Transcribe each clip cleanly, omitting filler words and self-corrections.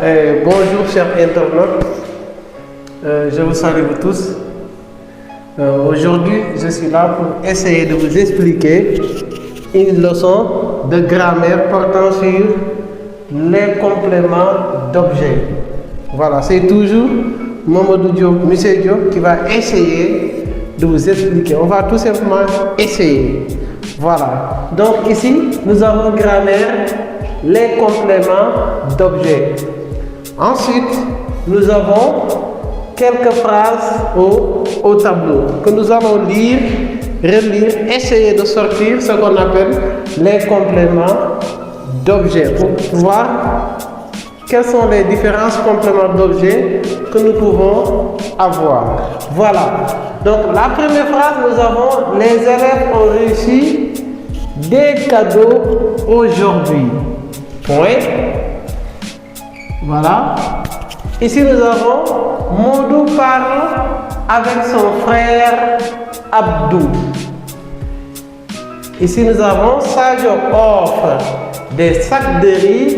Bonjour chers internautes, je vous salue vous tous. Aujourd'hui, je suis là pour essayer de vous expliquer une leçon de grammaire portant sur les compléments d'objets. Voilà, c'est toujours Mamadou Diop, Monsieur Diop qui va essayer de vous expliquer. On va tout simplement essayer. Voilà, donc ici, nous avons grammaire, les compléments d'objets. Ensuite, nous avons quelques phrases au tableau que nous allons lire, relire, essayer de sortir ce qu'on appelle les compléments d'objets pour voir quels sont les différents compléments d'objets que nous pouvons avoir. Voilà. Donc la première phrase, nous avons les élèves ont réussi des cadeaux aujourd'hui. Point. Voilà. Ici nous avons Modou parle avec son frère Abdou. Ici nous avons Sadio offre des sacs de riz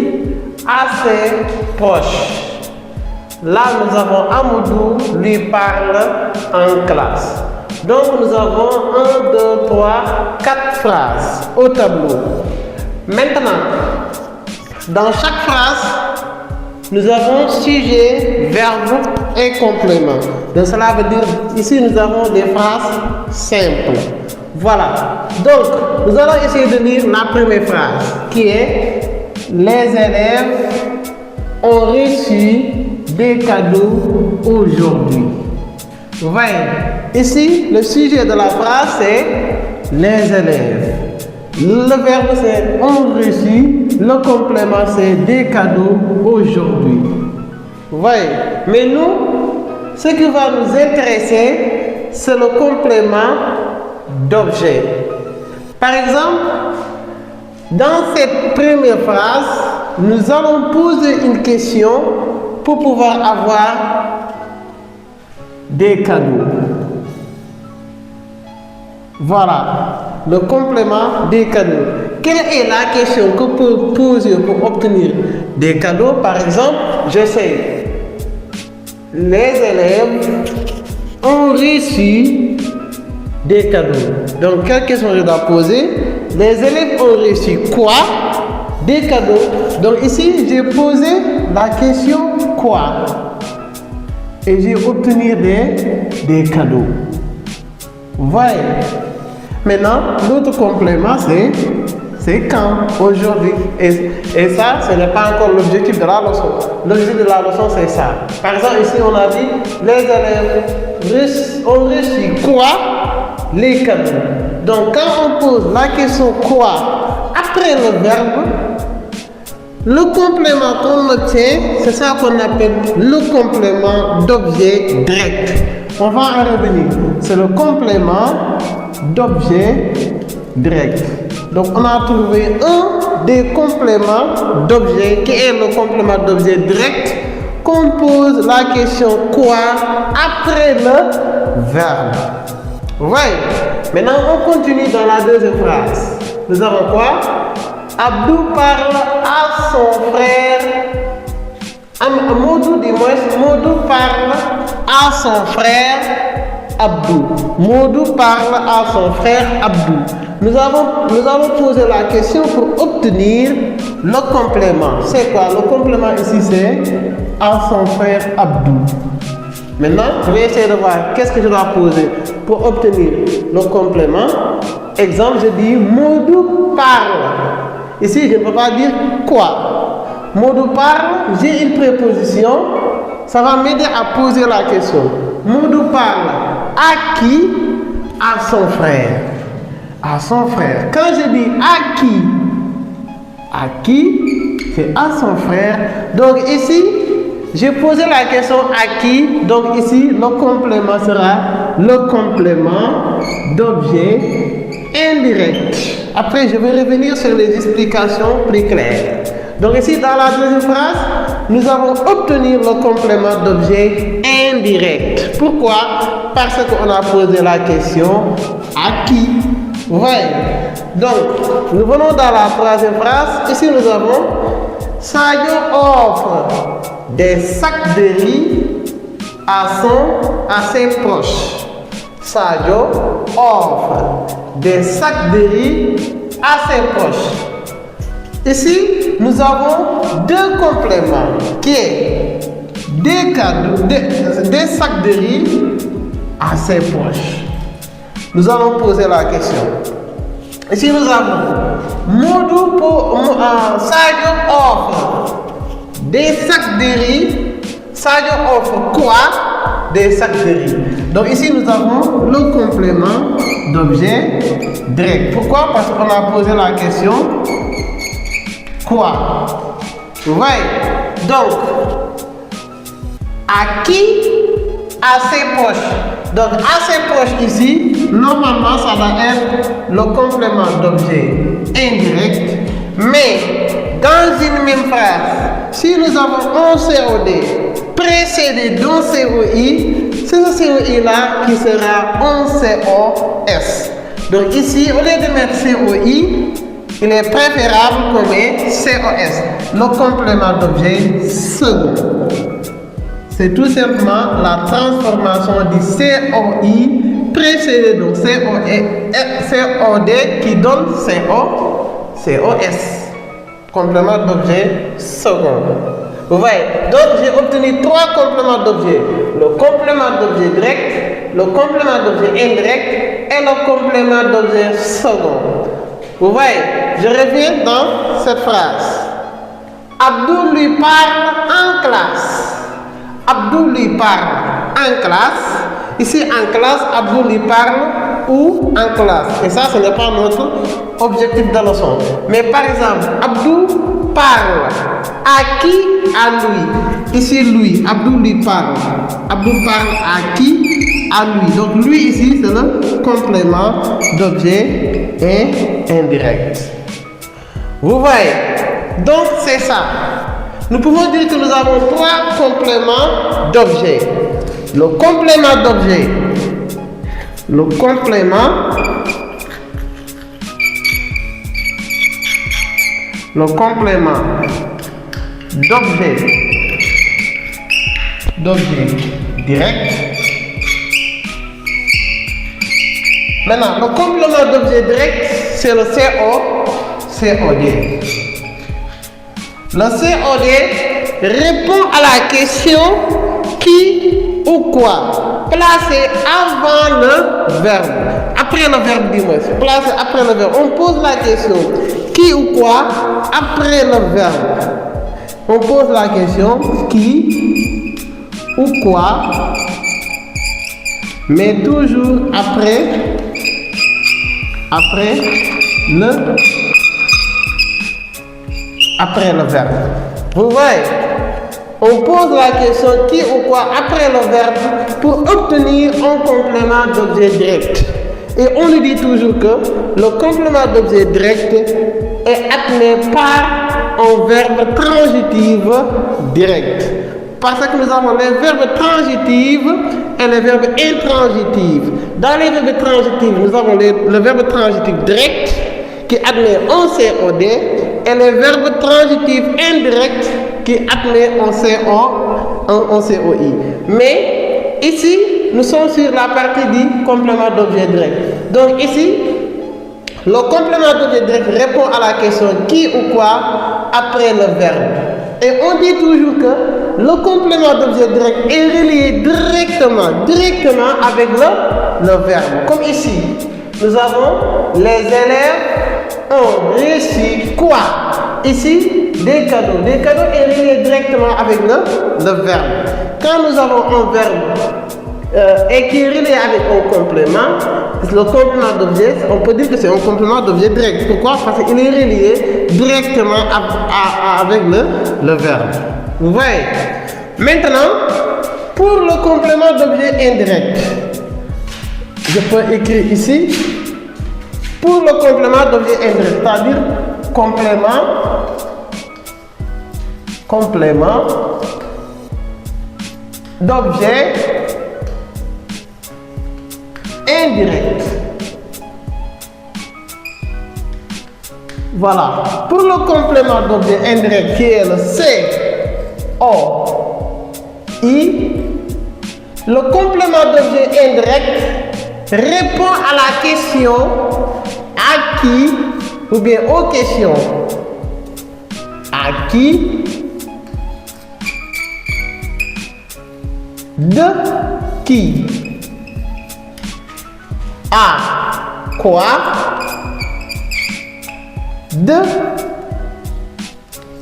à ses proches. Là nous avons Amadou lui parle en classe. Donc nous avons 1, 2, 3, 4 phrases au tableau. Maintenant, dans chaque phrase, nous avons sujet, verbe et complément. Donc cela veut dire, ici nous avons des phrases simples. Voilà. Donc, nous allons essayer de lire la première phrase qui est les élèves ont reçu des cadeaux aujourd'hui. Vous voyez, ici, le sujet de la phrase c'est les élèves. Le verbe c'est ont reçu, le complément c'est des cadeaux aujourd'hui. Vous voyez, mais nous, ce qui va nous intéresser, c'est le complément d'objet. Par exemple, dans cette première phrase, nous allons poser une question pour pouvoir avoir des cadeaux. Voilà, le complément des cadeaux. Quelle est la question que peut poser pour obtenir des cadeaux? Par exemple, je sais, les élèves ont reçu des cadeaux. Donc, quelle question je dois poser? Les élèves ont reçu quoi? Des cadeaux. Donc, ici, j'ai posé la question quoi? Et j'ai obtenu des cadeaux. Vous voyez? Maintenant, l'autre complément, c'est quand, aujourd'hui. Et ça, ce n'est pas encore l'objectif de la leçon. L'objectif de la leçon, c'est ça. Par exemple, ici, on a dit, les élèves ont reçu quoi? Les cadeaux. Donc, quand on pose la question quoi après le verbe, le complément qu'on obtient, c'est ça qu'on appelle le complément d'objet direct. On va en revenir. C'est le complément d'objet direct. Donc, on a trouvé un des compléments d'objet qui est le complément d'objet direct qu'on pose la question quoi après le verbe. Ouais. Maintenant, on continue dans la deuxième phrase. Nous avons quoi? Abdou parle à son frère. Modou, dis-moi, Modou parle à son frère Abdou. Modou parle à son frère Abdou. Nous allons poser la question pour obtenir le complément. C'est quoi? Le complément ici, c'est à son frère Abdou. Maintenant, je vais essayer de voir qu'est-ce que je dois poser pour obtenir le complément. Exemple, je dis Modou parle. Ici, je ne peux pas dire quoi. Modou parle, j'ai une préposition. Ça va m'aider à poser la question. Modou parle à qui? À son frère. À son frère. Quand je dis à qui, c'est à son frère. Donc ici, j'ai posé la question à qui. Donc ici, le complément sera le complément d'objet indirect. Après, je vais revenir sur les explications plus claires. Donc ici, dans la deuxième phrase, nous avons obtenu le complément d'objet indirect. Pourquoi? Parce qu'on a posé la question à qui? Ouais. Donc, nous venons dans la troisième phrase. Ici, nous avons Sadio offre des sacs de riz à ses proches. Sadio offre des sacs de riz à ses proches. Ici, nous avons deux compléments qui est des sacs de riz à ses proches. Nous allons poser la question. Ici, nous avons Sadio offre des sacs de riz. Sadio offre quoi? Des sacs de riz. Donc ici, nous avons le complément d'objet direct. Pourquoi? Parce qu'on a posé la question quoi? Vous voyez? Donc, à qui? À ses proches. Donc, à ses proches ici, normalement, ça va être le complément d'objet indirect. Mais, dans une même phrase, si nous avons un COD précédé d'un COI, c'est ce COI-là qui sera un COS. Donc, ici, au lieu de mettre COI, il est préférable qu'on mette COS, le complément d'objet second. C'est tout simplement la transformation du COI précédé de COD qui donne COS. Complément d'objet second. Vous voyez, donc j'ai obtenu trois compléments d'objet. Le complément d'objet direct, le complément d'objet indirect et le complément d'objet second. Vous voyez, je reviens dans cette phrase. Abdou lui parle en classe. Abdou lui parle en classe. Ici, en classe, Abdou lui parle ou en classe. Et ça, ce n'est pas notre objectif de leçon. Mais par exemple, Abdou parle à qui? À lui. Ici, lui. Abdou lui parle. Abdou parle à qui? À lui. Donc, lui ici, c'est le complément d'objet indirect. Vous voyez? Donc, c'est ça. Nous pouvons dire que nous avons trois compléments d'objet. Le complément d'objet. Le complément d'objet direct. Maintenant, le complément d'objet direct, c'est le COD. Le COD répond à la question qui ou quoi, placé avant le verbe. Après le verbe, dis-moi. Placé après le verbe. On pose la question qui ou quoi après le verbe. On pose la question qui ou quoi, mais toujours après le verbe. Vous voyez? On pose la question qui ou quoi après le verbe pour obtenir un complément d'objet direct. Et on nous dit toujours que le complément d'objet direct est amené par un verbe transitif direct. Parce que nous avons les verbes transitifs et les verbes intransitifs. Dans les verbes transitifs, nous avons le verbe transitif direct qui admet un COD et les verbes transitifs indirects qui admet un COI. Mais ici, nous sommes sur la partie du complément d'objet direct. Donc ici, le complément d'objet direct répond à la question qui ou quoi après le verbe. Et on dit toujours que le complément d'objet direct est relié directement avec le verbe. Comme ici, nous avons les élèves ont reçu quoi? Ici, des cadeaux. Des cadeaux est relié directement avec le verbe. Quand nous avons un verbe et qui est relié avec un complément, le complément d'objet, on peut dire que c'est un complément d'objet direct. Pourquoi? Parce qu'il est relié directement avec le verbe. Vous voyez? Maintenant, pour le complément d'objet indirect, je peux écrire ici, pour le complément d'objet indirect, c'est-à-dire complément d'objet indirect. Voilà. Pour le complément d'objet indirect qui est le COI, le complément d'objet indirect répond à la question à qui ou bien aux questions à qui, de qui, à quoi,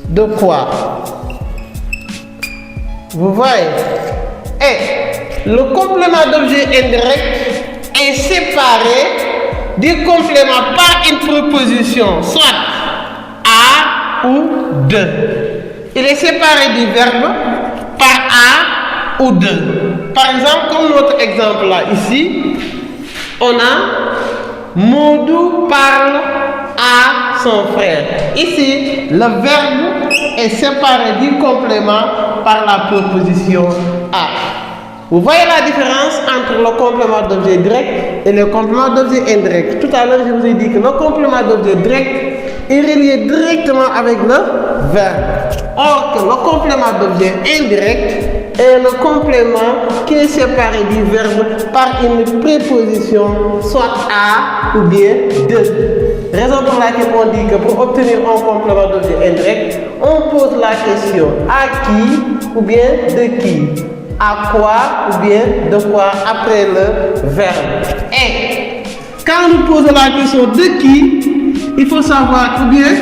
de quoi. Vous voyez? Et le complément d'objet indirect est séparé du complément par une proposition, soit à ou de. Il est séparé du verbe par à ou de. Par exemple, comme notre exemple là ici, on a Modou parle à son frère. Ici, le verbe est séparé du complément par la proposition à. Vous voyez la différence entre le complément d'objet direct et le complément d'objet indirect. Tout à l'heure, je vous ai dit que le complément d'objet direct est relié directement avec le verbe. Or que le complément d'objet indirect est le complément qui est séparé du verbe par une préposition, soit à ou bien de. Raison pour laquelle on dit que pour obtenir un complément d'objet indirect, on pose la question à qui ou bien de qui, à quoi ou bien de quoi après le verbe. Et quand nous posons la question de qui, il faut savoir ou bien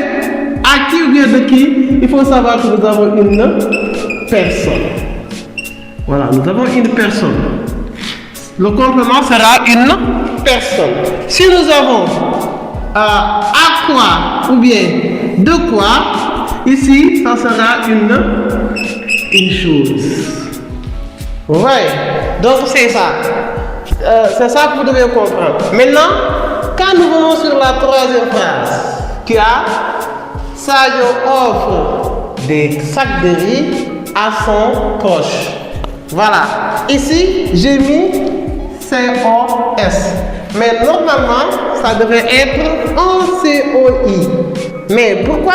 à qui ou bien de qui, il faut savoir que nous avons une personne. Voilà, nous avons une personne. Le complément sera une personne. Si nous avons à quoi ou bien de quoi, ici, ça sera une chose. Vous voyez? Donc c'est ça. C'est ça que vous devez comprendre. Maintenant, quand nous venons sur la troisième phrase, qui a Sadio offre des sacs de riz à son proche. Voilà. Ici, j'ai mis COS. Mais normalement, ça devrait être un COI. Mais pourquoi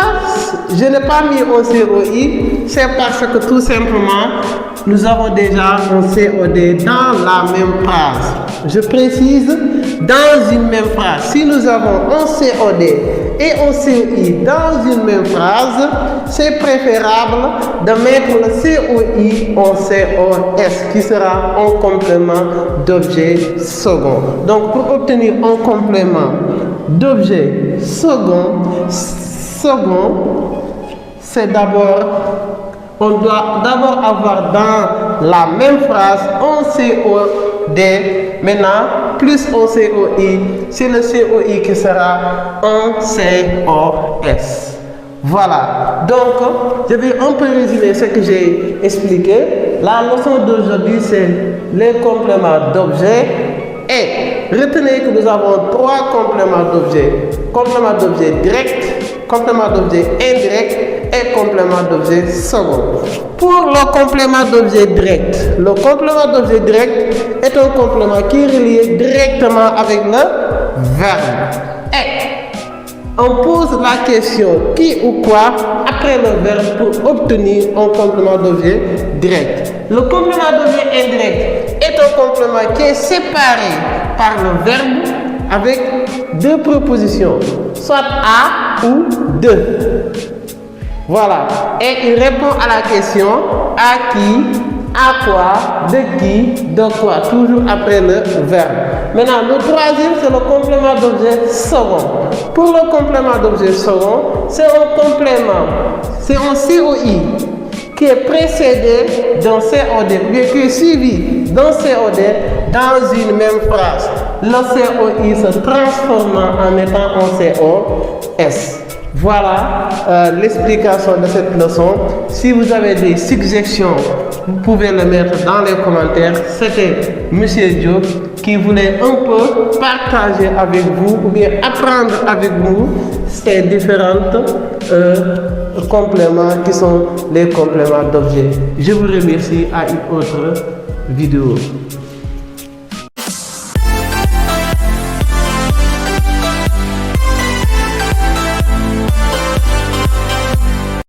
je n'ai pas mis un COI? C'est parce que tout simplement, nous avons déjà un COD dans la même phrase. Je précise, dans une même phrase. Si nous avons un COD et un COI dans une même phrase, c'est préférable de mettre le COI en COS, qui sera un complément d'objet second. Donc, pour obtenir un complément d'objet second, c'est d'abord, on doit d'abord avoir dans la même phrase un COD, maintenant plus un COI, c'est le COI qui sera un COS. Voilà, donc je vais un peu résumer ce que j'ai expliqué. La leçon d'aujourd'hui, c'est les compléments d'objet. Et retenez que nous avons trois compléments d'objet. Complément d'objet direct, complément d'objet indirect et complément d'objet second. Pour le complément d'objet direct, le complément d'objet direct est un complément qui est relié directement avec le verbe. Et on pose la question qui ou quoi après le verbe pour obtenir un complément d'objet direct. Le complément d'objet indirect est un complément qui est séparé par le verbe avec deux propositions, soit à ou de. Voilà. Et il répond à la question à qui, à quoi, de qui, de quoi, toujours après le verbe. Maintenant, le troisième, c'est le complément d'objet second. Pour le complément d'objet second, c'est un complément, c'est un COI qui est précédé d'un COD, qui est suivi d'un COD dans une même phrase. Le COI se transformant en étant un COS. Voilà l'explication de cette leçon. Si vous avez des suggestions, vous pouvez le mettre dans les commentaires. C'était Monsieur Diop qui voulait un peu partager avec vous ou bien apprendre avec vous ces différents compléments qui sont les compléments d'objet. Je vous remercie à une autre vidéo.